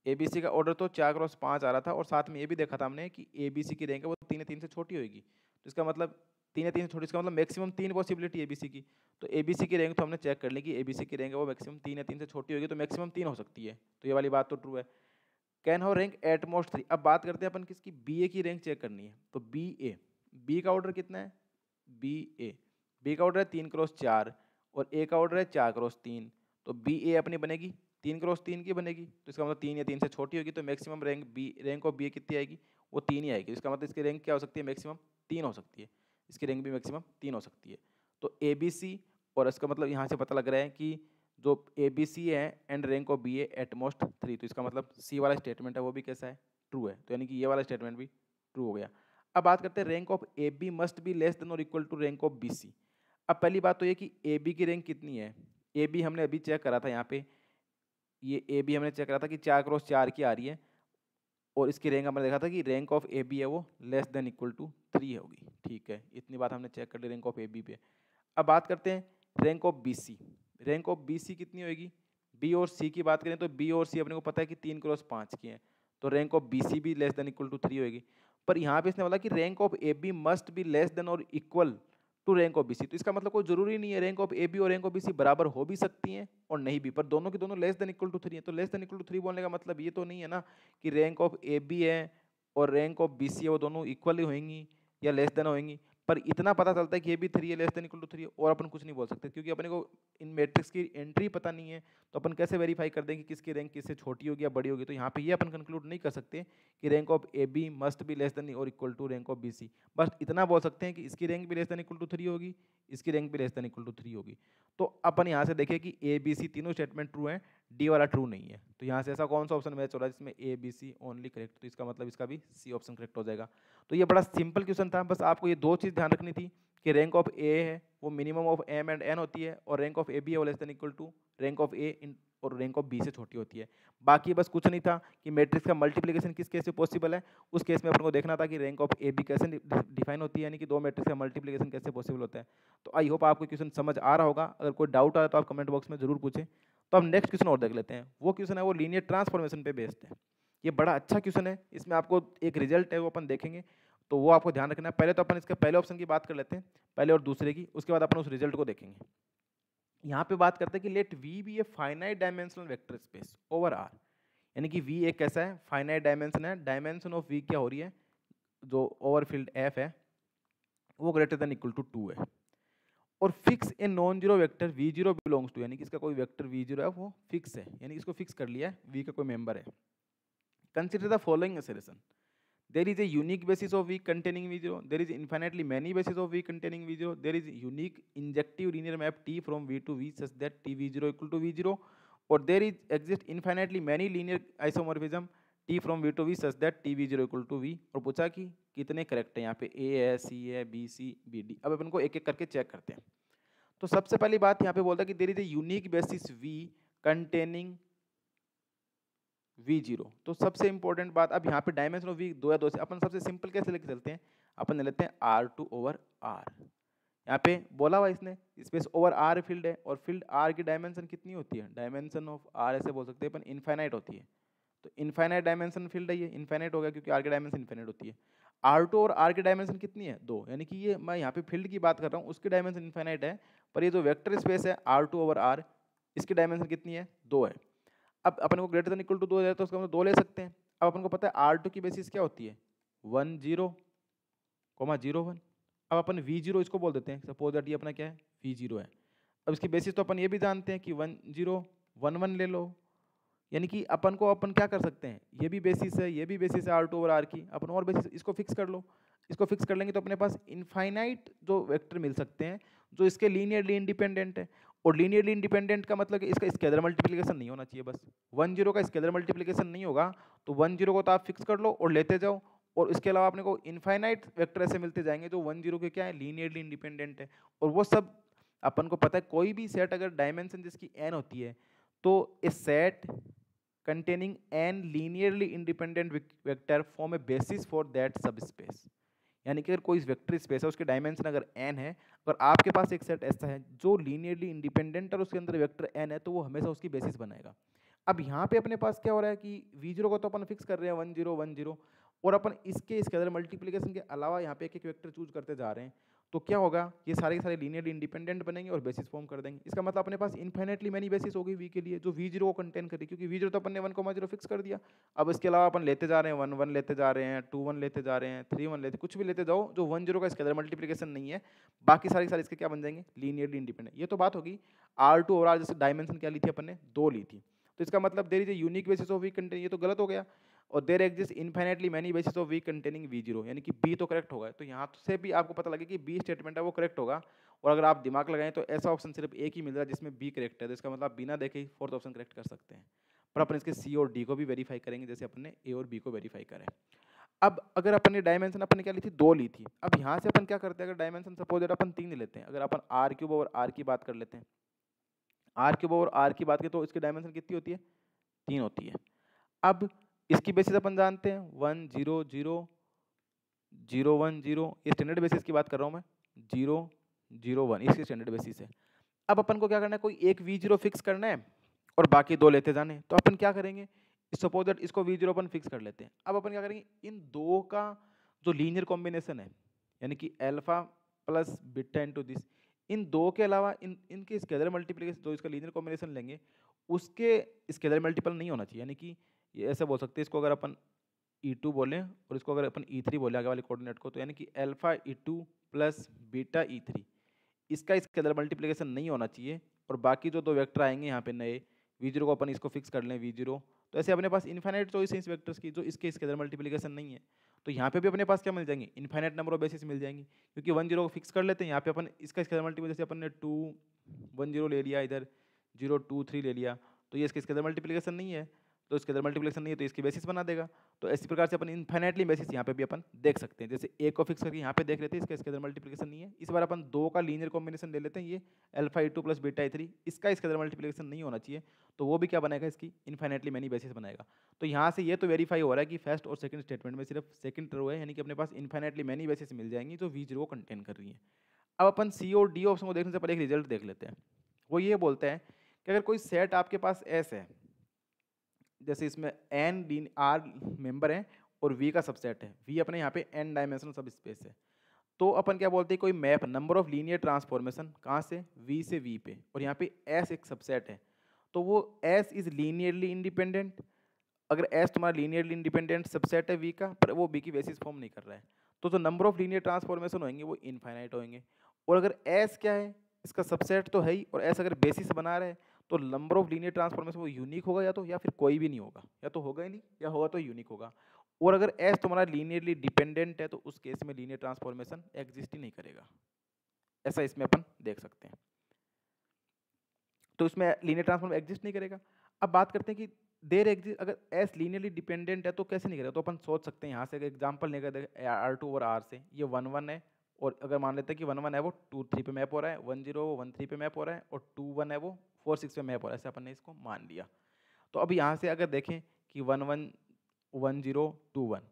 ए बी सी का ऑर्डर तो 4x5 आ रहा था, और साथ में ये भी देखा था हमने कि ए बी सी की रैंक है वो 3 या 3 से छोटी होगी। तो इसका मतलब 3 या 3 से छोटी, इसका मतलब maximum 3 possibility A B C की। तो ए बी सी की रैंक तो हमने चेक कर ली कि ए बी सी की रैंक है वो मैक्सिमम 3 या 3 से छोटी होगी, तो मैक्सिमम 3 हो सकती है, तो ये वाली बात तो ट्रू है। Can have rank at most 3। अब बात करते हैं अपन किसकी बी ए की रैंक चेक करनी है, तो बी ए, बी का ऑर्डर कितना है बी ए, बी का ऑर्डर है 3x4 और ए का ऑर्डर है 4x3, तो बी ए अपनी बनेगी 3x3 की बनेगी, तो इसका मतलब 3 या 3 से छोटी होगी, तो मैक्सिमम रैंक ऑफ बी ए कितनी आएगी वो 3 ही आएगी। इसका मतलब इसकी रैंक क्या हो सकती है मैक्सिमम 3 हो सकती है, इसकी रैंक भी मैक्सिमम 3 हो सकती है। तो ए बी सी, और इसका मतलब यहाँ से पता लग रहा है कि जो ए बी सी है and rank of B A at most 3, तो इसका मतलब सी वाला स्टेटमेंट है वो भी कैसा है ट्रू है, तो यानी कि ये वाला स्टेटमेंट भी ट्रू हो गया। अब बात करते हैं rank of A B must be less than और equal to rank of B C. अब पहली बात तो ये कि ए बी की रैंक कितनी है, ए बी हमने अभी चेक करा था यहाँ पे, ये ए बी हमने चेक करा था कि 4x4 की आ रही है, और इसकी रैंक हमने देखा था कि रैंक ऑफ ए बी है वो लेस देन इक्वल टू 3 होगी। ठीक है, इतनी बात हमने चेक कर ली रैंक ऑफ ए बी पे। अब बात करते हैं rank of B C, rank of B C कितनी होगी, बी और सी की बात करें तो बी और सी अपने को पता है कि 3x5 की है, तो रैंक ऑफ बी सी भी लेस देन इक्वल टू 3 होगी। पर यहाँ पे इसने बोला कि rank of A B must be less than और equal to rank of B C, तो इसका मतलब कोई जरूरी नहीं है, रैंक ऑफ ए बी और रैंक ऑफ बी सी बराबर हो भी सकती हैं और नहीं भी, पर दोनों की दोनों लेस देन इक्वल टू 3 है। तो लेस देन इक्वल टू 3 बोलने का मतलब ये तो नहीं है ना कि रैंक ऑफ ए बी है और रैंक ऑफ बी सी है वो दोनों इक्वल ही होंगी या लेस देन होंगी, पर इतना पता चलता है कि ये भी 3 है लेस देन इक्वल टू 3 है, और अपन कुछ नहीं बोल सकते क्योंकि अपने को इन मैट्रिक्स की एंट्री पता नहीं है। तो अपन कैसे वेरीफाई कर देंगे किसकी रैंक किससे छोटी होगी या बड़ी होगी? तो यहाँ पे ये अपन कंक्लूड नहीं कर सकते कि rank of A B must be less than और equal to rank of B C. बस इतना बोल सकते हैं कि इसकी रैंक भी लेस देन इक्वल टू 3 होगी, इसकी रैंक भी लेस देन इक्वल टू 3 होगी। तो अपन यहाँ से देखें कि ए बी सी तीनों स्टेटमेंट ट्रू हैं, डी वाला ट्रू नहीं है। तो यहाँ से ऐसा कौन सा ऑप्शन मैच हो रहा है जिसमें A B C only correct? तो इसका मतलब इसका भी सी ऑप्शन करेक्ट हो जाएगा। तो ये बड़ा सिंपल क्वेश्चन था, बस आपको ये दो चीज़ ध्यान रखनी थी कि रैंक ऑफ ए है वो minimum of M and n होती है, और रैंक ऑफ ए बी है वो less than equal to rank of A इन और रैंक ऑफ बी से छोटी होती है। बाकी बस कुछ नहीं था कि मैट्रिक्स का मल्टीप्लिकेशन किस केस में पॉसिबल है, उस केस में अपन को देखना था कि रैंक ऑफ ए बी कैसे डिफाइन होती है, यानी कि दो मैट्रिक्स का मल्टीप्लिकेशन कैसे पॉसिबल होता है। तो आई होप आपको क्वेश्चन समझ आ रहा होगा। अगर कोई डाउट आए तो आप कमेंट बॉक्स में जरूर पूछें। तो अब नेक्स्ट क्वेश्चन और देख लेते हैं। वो क्वेश्चन है वो लीनियर ट्रांसफॉर्मेशन पे बेस्ड है। ये बड़ा अच्छा क्वेश्चन है, इसमें आपको एक रिजल्ट है वो अपन देखेंगे, तो वो आपको ध्यान रखना है। पहले तो अपन इसके पहले ऑप्शन की बात कर लेते हैं, पहले और दूसरे की, उसके बाद अपन उस रिजल्ट को देखेंगे। यहाँ पे बात करते हैं कि let V be a finite dimensional vector space over R, यानी कि वी एक कैसा है, फाइनाइट डायमेंशन है। डायमेंशन ऑफ वी क्या हो रही है, जो ओवर फील्ड एफ है वो ग्रेटर देन इक्वल टू 2 है, और fix a non zero vector V zero belongs to, यानी कि इसका कोई वेक्टर वी जीरो है वो फिक्स है, यानी इसको फिक्स कर लिया है, वी का कोई मेंबर है। Consider the following assertion: there is a unique basis of V containing V0, there is infinitely many bases of V containing V0, there is unique injective linear map T from V to V such that T V0 equal to V0, or there is exist infinitely many linear isomorphism T from V to V such that T V0 equal to V। और पूछा कि कितने correct है, यहाँ पे A है, C है, B C B D। अब अपन को एक एक करके चेक करते हैं। तो सबसे पहली बात यहाँ पे बोलता है कि there is a unique basis V containing V0। तो सबसे इंपॉर्टेंट बात, अब यहाँ पे डायमेंशन ऑफ V 2 है, 2 से अपन सबसे सिंपल कैसे लेके चलते हैं, अपन ले लेते हैं R2 ओवर R। यहाँ पे बोला हुआ इसने स्पेस ओवर R फील्ड है, और फील्ड R की डायमेंशन कितनी होती है, डायमेंशन ऑफ R ऐसे बोल सकते हैं अपन, इनफाइनाइट होती है। तो इनफाइनाइट डायमेंशन फील्ड है, ये इनफाइनाइट हो गया क्योंकि R की डायमेंशन इनफाइनाइट होती है। R2 और R की डायमेंशन कितनी है, 2, यानी कि ये मैं यहाँ पे फील्ड की बात कर रहा हूँ, उसकी डायमेंशन इनफाइनाइट है, पर ये जो वेक्टर स्पेस है R2 ओवर R, इसकी डायमेंशन कितनी है, 2 है। अब अपन को ग्रेटर देन इक्वल टू 2 है तो उसका मतलब 2 ले सकते हैं। अब अपन को पता है R2 की बेसिस क्या होती है, 1 0 0 1। अब अपन V0 इसको बोल देते हैं, सपोज दैट ये अपना क्या है, V0 है। अब इसकी बेसिस तो अपन ये भी जानते हैं कि 1 0 1 1 ले लो, यानी कि अपन को अपन क्या कर सकते हैं, ये भी बेसिस है, ये भी बेसिस है R2 और R की, अपन और बेसिस इसको फिक्स कर लो। इसको फिक्स कर लेंगे तो अपने पास इनफाइनाइट जो वेक्टर मिल सकते हैं जो इसके लीनियरली इंडिपेंडेंट है। और लीनियरली इंडिपेंडेंट का मतलब कि इसका स्केलर मल्टीप्लिकेशन नहीं होना चाहिए, बस 1 0 का स्केलर मल्टीप्लिकेशन नहीं होगा, तो 1 0 को तो आप फिक्स कर लो और लेते जाओ। और इसके अलावा अपने को इनफाइनाइट वेक्टर ऐसे मिलते जाएंगे जो 1 0 के क्या है, लीनियरली इंडिपेंडेंट है। और वो सब अपन को पता है, कोई भी सेट अगर डायमेंशन जिसकी n होती है तो इस set containing n linearly independent vector form a basis for that subspace। यानी कि अगर कोई वेक्टर स्पेस है उसके डायमेंशन अगर n है, अगर आपके पास एक सेट ऐसा है जो लीनियरली इंडिपेंडेंट और उसके अंदर वेक्टर n है, तो वो हमेशा उसकी बेसिस बनाएगा। अब यहाँ पे अपने पास क्या हो रहा है कि V0 को तो अपन फिक्स कर रहे हैं 1 0 1 0, और अपन इसके स्केलर मल्टीप्लिकेशन के अलावा यहाँ पे एक एक वेक्टर चूज करते जा रहे हैं, तो क्या होगा, ये सारे के सारे लीनियरली इंडिपेंडेंट बनेंगे और बेसिस फॉर्म कर देंगे। इसका मतलब अपने पास इनफाइनेटली मैनी बेसिस होगी V के लिए जो V0 को कंटेन करेगी, क्योंकि V0 तो अपन ने 1 0 फिक्स कर दिया। अब इसके अलावा अपन लेते जा रहे हैं, 1 1 लेते जा रहे हैं, 2 1 लेते जा रहे हैं, 3 1 लेते, कुछ भी लेते जाओ जो 1 0 का स्केलर मल्टीप्लिकेशन नहीं है, बाकी सारे सारे इसके क्या बन जाएंगे, लीनियरली इंडिपेंडेंट। ये तो बात होगी R2 और R, जैसे डायमेंशन क्या ली थी अपन ने, 2 ली थी, तो इसका मतलब there is a unique basis of V contain, ये तो गलत हो गया। और there exist infinitely many basis of V containing V0, यानी कि B तो करेक्ट होगा। तो यहाँ से भी आपको पता लगे कि B स्टेटमेंट है वो करेक्ट होगा। और अगर आप दिमाग लगाएं तो ऐसा ऑप्शन सिर्फ एक ही मिल रहा है जिसमें B करेक्ट है, तो इसका मतलब बिना देखे ही फोर्थ ऑप्शन करेक्ट कर सकते हैं। पर अपन इसके C और D को भी वेरीफाई करेंगे जैसे अपन ने A और B को वेरीफाई करें। अब अगर अपन ने डायमेंशन अपन ने क्या ली थी, 2 ली थी। अब यहाँ से अपन क्या करते हैं, अगर डायमेंशन सपोज अपन 3 लेते हैं, अगर अपन R³ ओवर R की बात कर लेते हैं, R³ ओवर R की बात करें तो इसकी डायमेंशन कितनी होती है, 3 होती है। अब इसकी बेसिस अपन जानते हैं 1 0 0 0 1 0, ये स्टैंडर्ड बेसिस की बात कर रहा हूँ मैं, 0 0 1 इसकी स्टैंडर्ड बेसिस है। अब अपन को क्या करना है, कोई एक V0 फिक्स करना है और बाकी 2 लेते जाने। तो अपन क्या करेंगे, सपोज दैट इसको V0 अपन फिक्स कर लेते हैं। अब अपन क्या करेंगे, इन दो का जो लीनियर कॉम्बिनेशन है, यानी कि alpha plus beta into this, इन दो के अलावा इनके स्केलर मल्टीप्लिकेशन जो इसका लीनियर कॉम्बिनेशन लेंगे उसके स्केलर मल्टीपल नहीं होना चाहिए। यानी कि ये ऐसे बोल सकते हैं इसको, अगर अपन E2 बोलें और इसको अगर अपन E3 बोले आगे वाले कोऑर्डिनेट को, तो यानी कि alpha E2 plus beta E3, इसका इसके अंदर मल्टीप्लिकेशन नहीं होना चाहिए। और बाकी जो दो वेक्टर आएंगे यहाँ पे नए, V0 को अपन इसको फिक्स कर लें V0, तो ऐसे अपने पास इन्फाइनाइट चॉइस है इस वेक्टर्स की, जो इसके अंदर मल्टीप्लिकेशन नहीं है। तो यहाँ पे भी अपने पास क्या मिल जाएंगे, इन्फाइनाइट नंबर ऑफ बेसिस मिल जाएंगी, क्योंकि 1 0 को फिक्स कर लेते हैं। यहाँ पे अपन इसका इसके अंदर मल्टीप्लिकेशन, जैसे अपन ने 2 1 0 ले लिया, इधर 0 2 3 ले लिया, तो ये इसके अंदर मल्टीप्लिकेशन नहीं है, तो इसके अंदर मल्टीप्लिकेशन नहीं है, तो इसकी बेसिस बना देगा। तो इसी प्रकार से अपन इन्फाइनाइटली बेसिस यहाँ पे भी अपन देख सकते हैं। जैसे ए को फिक्स करके यहाँ पे देख लेते हैं, इसके अंदर मल्टीप्लिकेशन नहीं है। इस बार अपन दो का लीनियर कॉम्बिनेशन ले लेते हैं, ये alpha E2 plus beta E3, इसका इसके अंदर मल्टीप्लिकेशन नहीं होना चाहिए, तो वो भी क्या बनाएगा, इसकी इन्फाइनाइटली मैनी बेसिस बनाएगा। तो यहाँ से ये तो वेरीफाई हो रहा है कि फर्स्ट और सेकंड स्टेटमेंट में सिर्फ सेकंड रो है, यानी कि अपने पास इन्फाइनाइटली मैनी बेसिस मिल जाएंगी जो V0 को कंटेन कर रही है। अब अपन C और D ऑप्शन को देखने से पहले एक रिजल्ट देख लेते हैं। वो ये बोलते हैं कि अगर कोई सेट आपके पास S है, जैसे इसमें n डी r मेंबर हैं और V का सबसेट है, V अपने यहाँ पे n डायमेंशनल सब स्पेस है, तो अपन क्या बोलते हैं, कोई map number of linear transformation कहाँ से, V से V पे, और यहाँ पे S एक सबसेट है, तो वो S इज लीनियरली इंडिपेंडेंट। अगर S तुम्हारा लीनियरली इंडिपेंडेंट सबसेट है V का, पर वो B की बेसिस फॉर्म नहीं कर रहा है, तो जो नंबर ऑफ लीनियर ट्रांसफॉर्मेशन होंगे वो इनफाइनाइट होंगे। और अगर S क्या है, इसका सबसेट तो है ही, और S अगर बेसिस बना रहा है, तो नंबर ऑफ लीनियर ट्रांसफॉर्मेशन वो यूनिक होगा, या फिर कोई भी नहीं होगा, या तो होगा ही नहीं, या होगा तो यूनिक होगा। और अगर S तुम्हारा लीनियरली डिपेंडेंट है, तो उस केस में लीनियर ट्रांसफॉर्मेशन एग्जिस्ट ही नहीं करेगा। ऐसा इसमें अपन देख सकते हैं, तो इसमें लीनियर ट्रांसफॉर्म एग्जिस्ट नहीं करेगा। अब बात करते हैं कि देर एग्जिस्ट, अगर S लीनियरली डिपेंडेंट है तो कैसे नहीं करेगा, तो अपन सोच सकते हैं यहाँ से एग्जाम्पल लेकर R2 और R से, ये 1 1 है, और अगर मान लेते हैं कि 1 1 है वो 2 3 पे मैप हो रहा है, 1 0 1 3 पे मैप हो रहा है, और 2 1 है वो 4 6 पे मैप हो रहा है, ऐसे अपन ने इसको मान लिया। तो अब यहाँ से अगर देखें कि 1 1 1 0 2 1,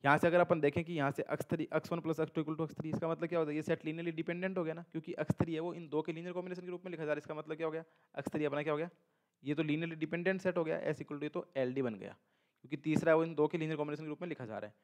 यहाँ से अगर अपन देखें कि यहाँ से x1 plus x2 equal to x3, इसका मतलब क्या होता है, ये सेट लीनियरली डिपेंडेंट हो गया ना, क्योंकि x3 है वो इन दो के लीनियर कॉम्बिनेशन के रूप में लिखा जा रहा है। इसका मतलब क्या हो गया, x3 अपना क्या हो गया, ये तो लीनियरली डिपेंडेंट सेट हो गया, S इक्वल टू, ये तो LD बन गया, क्योंकि तीसरा वो इन दो के लीनियर कॉम्बिनेशन के रूप में लिखा जा रहा है।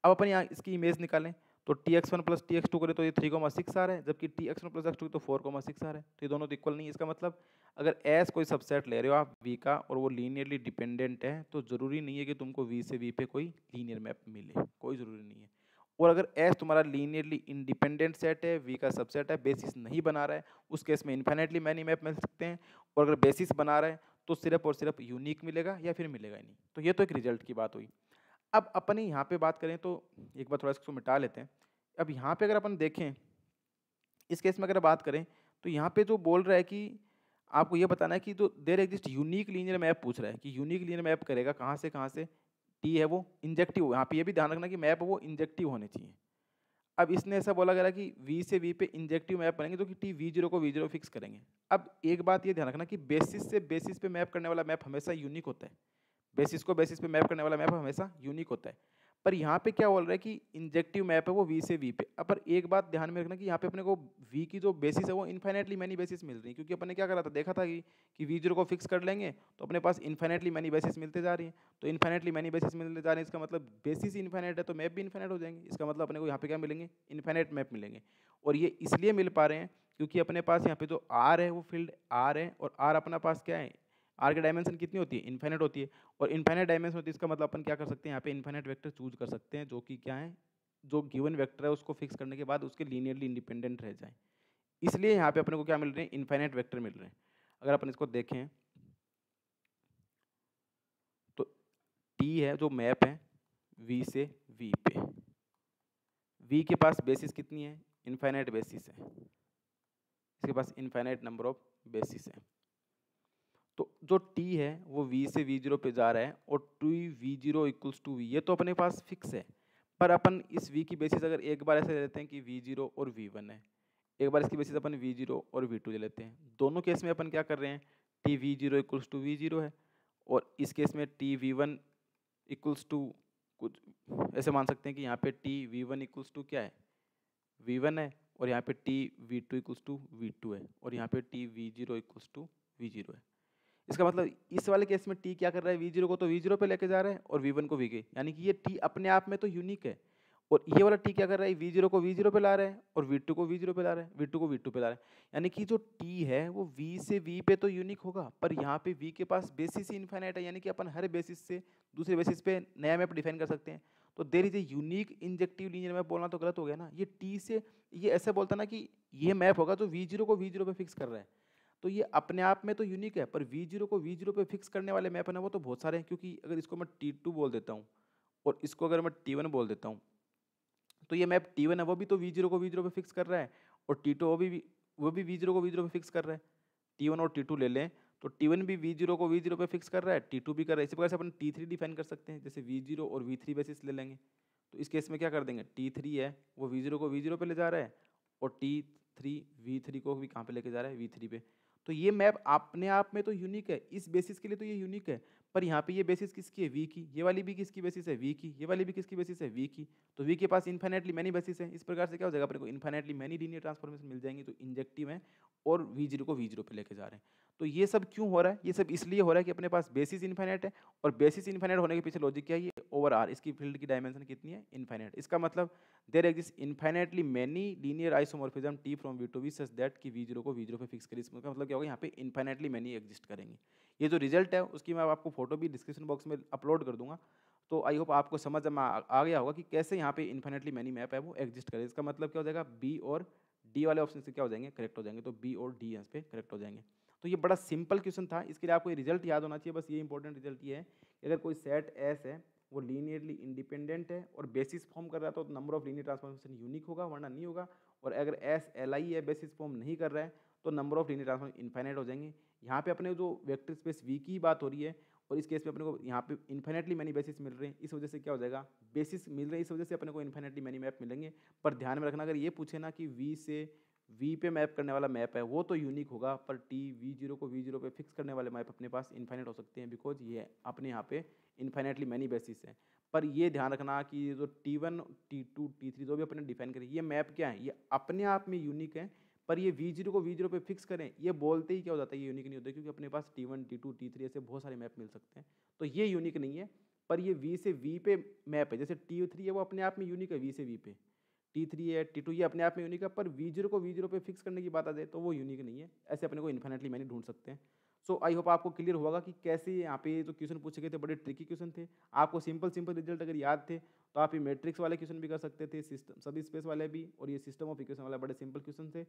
अब अपन यहाँ इसकी इमेज निकालें, तो tx1 प्लस tx2 करें तो ये 3,6 आ रहा है, जबकि tx1 प्लस x2 तो 4,6 आ रहा है, तो ये दोनों तो इक्वल नहीं है। इसका मतलब अगर S कोई सबसेट ले रहे हो आप V का, और वो लीनियरली डिपेंडेंट है, तो जरूरी नहीं है कि तुमको V से V पे कोई लीनियर मैप मिले, कोई जरूरी नहीं है। और अगर S तुम्हारा लीनियरली इंडिपेंडेंट सेट है, V का सबसेट है, बेसिस नहीं बना रहा है, उस केस में इन्फिनिटली मैनी मैप मिल सकते हैं, और अगर बेसिस बना रहा है तो सिर्फ और सिर्फ यूनिक मिलेगा, या फिर मिलेगा ही नहीं। तो ये तो एक रिजल्ट की बात हुई। अब अपन यहाँ पे बात करें, तो एक बार थोड़ा इसको मिटा लेते हैं। अब यहाँ पे अगर अपन देखें, इस केस में अगर बात करें, तो यहाँ पे जो बोल रहा है कि आपको ये बताना है कि जो there exist unique linear map पूछ रहा है, कि यूनिक लीनियर मैप करेगा कहाँ से टी है वो इंजेक्टिव, यहाँ पे ये भी ध्यान रखना कि मैप वो इंजेक्टिव होने चाहिए। अब इसने ऐसा बोला गया कि V से V पे इंजेक्टिव मैप बनेंगे, तो कि टी V0 को V0 फिक्स करेंगे। अब एक बात ये ध्यान रखना कि बेसिस से बेसिस पे मैप करने वाला मैप हमेशा यूनिक होता है, बेसिस को बेसिस पे मैप करने वाला मैप हमेशा यूनिक होता है। पर यहाँ पे क्या बोल रहा है कि इंजेक्टिव मैप है वो V से V पे। अब पर एक बात ध्यान में रखना कि यहाँ पे अपने को V की जो बेसिस है वो इन्फाइनेटली मैनी बेसिस मिल रही है, क्योंकि अपन ने क्या करा था, देखा था कि V0 को फिक्स कर लेंगे तो अपने पास इन्फाइनेटली मैनी बेसिस मिलते जा रही है। तो इन्फाइनेटली मैनी बेसिस मिलते जा रही है, इसका मतलब बेसिस इन्फाइनेट है तो मैप भी इन्फाइनेट हो जाएंगे। इसका मतलब अपने को यहाँ पे क्या मिलेंगे, इन्फाइनेट मैप मिलेंगे। और ये इसलिए मिल पा रहे हैं क्योंकि अपने पास यहाँ पे जो R है वो फील्ड R है, और R अपना पास क्या है, आर की डायमेंशन कितनी होती है, इन्फाइनाइट होती है, और इन्फाइनाइट डायमेंशन होती है। इसका मतलब अपन क्या कर सकते हैं, यहाँ पे इन्फाइनाइट वेक्टर चूज कर सकते हैं, जो कि क्या है, जो गिवन वेक्टर है उसको फिक्स करने के बाद उसके लीनियरली इंडिपेंडेंट रह जाए। इसलिए यहाँ पे अपने को क्या मिल रहे हैं, इन्फाइनाइट वेक्टर मिल रहे हैं। अगर अपन इसको देखें तो टी है जो मैप है V से V पे, V के पास बेसिस कितनी है, इन्फाइनाइट बेसिस है, इसके पास इन्फाइनाइट नंबर ऑफ बेसिस है। तो जो t है वो V से V0 पे जा रहा है, और 2V0 इक्वल्स टू V, ये तो अपने पास फिक्स है। पर अपन इस V की बेसिस अगर एक बार ऐसे ले लेते हैं कि V0 और V1 है, एक बार इसकी बेसिस अपन V0 और V2 ले लेते हैं, दोनों केस में अपन क्या कर रहे हैं, T V0 equals to V0 है, और इस केस में टी V1 इक्वल्स टू कुछ ऐसे मान सकते हैं कि यहाँ पे टी V1 इक्वल्स टू क्या है, V1 है, और यहाँ पे T V2 equals to V2 है, और यहाँ पे T V0 equals to V0 है। इसका मतलब इस वाले केस में टी क्या कर रहा है, V0 को तो V0 पे लेके जा रहा है और V1 को V के, यानी कि ये टी अपने आप में तो यूनिक है, और ये वाला टी क्या कर रहा है, V0 को V0 पे ला रहा है और V2 को V0 पे ला रहा है, V2 को V2 पे ला रहा है। यानी कि जो टी है वो V से V पे तो यूनिक होगा, पर यहाँ पे V के पास बेसिस ही इनफाइनाइट है, यानी कि अपन हर बेसिस से दूसरे बेसिस पे नया मैप डिफाइन कर सकते हैं। तो there is a unique injective linear map बोलना तो गलत हो गया ना, ये टी से ये ऐसे बोलता ना कि ये मैप होगा जो V0 को V0 पे फिक्स कर रहा है, तो ये अपने आप में तो यूनिक है, पर V0 को V0 पे फिक्स करने वाले मैप है ना वो तो बहुत सारे हैं, क्योंकि अगर इसको मैं T2 बोल देता हूँ और इसको अगर मैं T1 बोल देता हूँ, तो ये मैप T1 है वो भी तो V0 को V0 पे फिक्स कर रहा है, और T2 वो भी V0 को V0 पे फिक्स कर रहा है। T1 और T2 ले लें तो T1 भी V0 को V0 पे फिक्स कर रहा है, T2 भी कर रहा है। इसी प्रकार से अपन T3 डिफाइन कर सकते हैं, जैसे V0 और V3 बेसिस ले लेंगे। तो इस केस में क्या कर देंगे, T3 है वो V0 को V0 पे ले जा रहा है, और T3 V3 को भी कहाँ पे लेके जा रहा है, V3 पे। तो ये मैप अपने आप में तो यूनिक है, इस बेसिस के लिए तो ये यूनिक है, पर यहाँ पे ये बेसिस किसकी है, V की, ये वाली भी किसकी बेसिस है, V की, ये वाली भी किसकी बेसिस है, V की। तो V के पास इन्फाइनेटली मैनी बेसिस है, इस प्रकार से क्या हो जाएगा, अपने को इन्फाइनेटली मैनी लीनियर ट्रांसफॉर्मेशन मिल जाएंगी जो इंजेक्टिव है और V0 को V0 पे लेके जा रहे हैं। तो ये सब क्यों हो रहा है, ये सब इसलिए हो रहा है कि अपने पास बेसिस इन्फाइनाइट है, और बेसिस इन्फाइनाइट होने के पीछे लॉजिक क्या है, ये ओवर आर, इसकी फील्ड की डायमेंशन कितनी है, इन्फाइनाइट। इसका मतलब there exist infinitely many linear isomorphism T from V to V such that कि V0 को V0 पे फिक्स करें। इसका मतलब क्या होगा, यहाँ पे इन्फाइनाइटली मैनी एग्जिस्ट करेंगे। ये जो रिजल्ट है उसकी मैं आपको फोटो भी डिस्क्रिप्शन बॉक्स में अपलोड कर दूंगा, तो आई होप आपको समझ में आ गया होगा कि कैसे यहाँ पे इन्फाइनाइटली मैनी मैप है वो एग्जिस्ट करे। इसका मतलब क्या हो जाएगा, बी और डी वाले ऑप्शन से क्या हो जाएंगे, करेक्ट हो जाएंगे, तो बी और डी यहाँ पे करेक्ट हो जाएंगे। तो ये बड़ा सिंपल क्वेश्चन था, इसके लिए आपको ये रिजल्ट याद होना चाहिए, बस ये इंपॉर्टेंट रिजल्ट ये है कि अगर कोई सेट एस है वो लीनियरली इंडिपेंडेंट है और बेसिस फॉर्म कर रहा है तो number of linear transformation unique होगा, वरना नहीं होगा। और अगर एस एल आई है बेसिस फॉर्म नहीं कर रहा है तो number of linear transformation infinite हो जाएंगे। यहाँ पे अपने जो वेक्टर स्पेस वी की बात हो रही है, और इस केस में अपने को यहाँ पे इन्फाइनेटली मैनी बेसिस मिल रहे हैं, इस वजह से क्या हो जाएगा, बेसिस मिल रहे हैं, इस वजह से अपने को इन्फाइनेटली मैनी मैप मिलेंगे। पर ध्यान में रखना, अगर ये पूछे ना कि वी से वी पे मैप करने वाला मैप है वो तो यूनिक होगा, पर टी V0 को V0 पे फिक्स करने वाले मैप अपने पास इन्फाइनाइट हो सकते हैं, बिकॉज ये अपने यहाँ पे इन्फाइनाइटली मैनी बेसिस है। पर ये ध्यान रखना कि जो T1 T2 T3 जो भी अपने डिफाइन करें, ये मैप क्या है, ये अपने आप में यूनिक है, पर ये V0 को V0 पे फिक्स करें ये बोलते ही क्या हो जाता है, ये यूनिक नहीं होता, क्योंकि अपने पास T1 T2 T3 ऐसे बहुत सारे मैप मिल सकते हैं, तो ये यूनिक नहीं है। पर ये V से V पे मैप है, जैसे T3 है वो अपने आप में यूनिक है V से V पे, T3 है T2 ये अपने आप में यूनिक है, पर V0 को V0 पे फिक्स करने की बात आ जाए तो वो यूनिक नहीं है। ऐसे अपने को इन्फिनिटली मैंने ढूंढ सकते हैं। सो आई होप आपको क्लियर होगा कि कैसे यहाँ पे जो क्वेश्चन पूछे गए थे बड़े ट्रिकी क्वेश्चन थे। आपको सिंपल सिंपल रिजल्ट अगर याद थे तो आप ये मैट्रिक्स वाले क्वेश्चन भी कर सकते थे, सिस्टम सभी स्पेस वाले भी, और ये सिस्टम ऑफ इक्वेशन वाला बड़े सिंपल क्वेश्चन थे।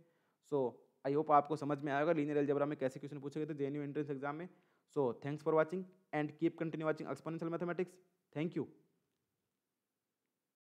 सो आई होप आपको समझ में आएगा लीनियर अलजेब्रा में कैसे क्वेश्चन पूछे गए थे JNU एंट्रेंस एग्जाम में। So thanks for watching and keep continue watching exponential mathematics. Thank you.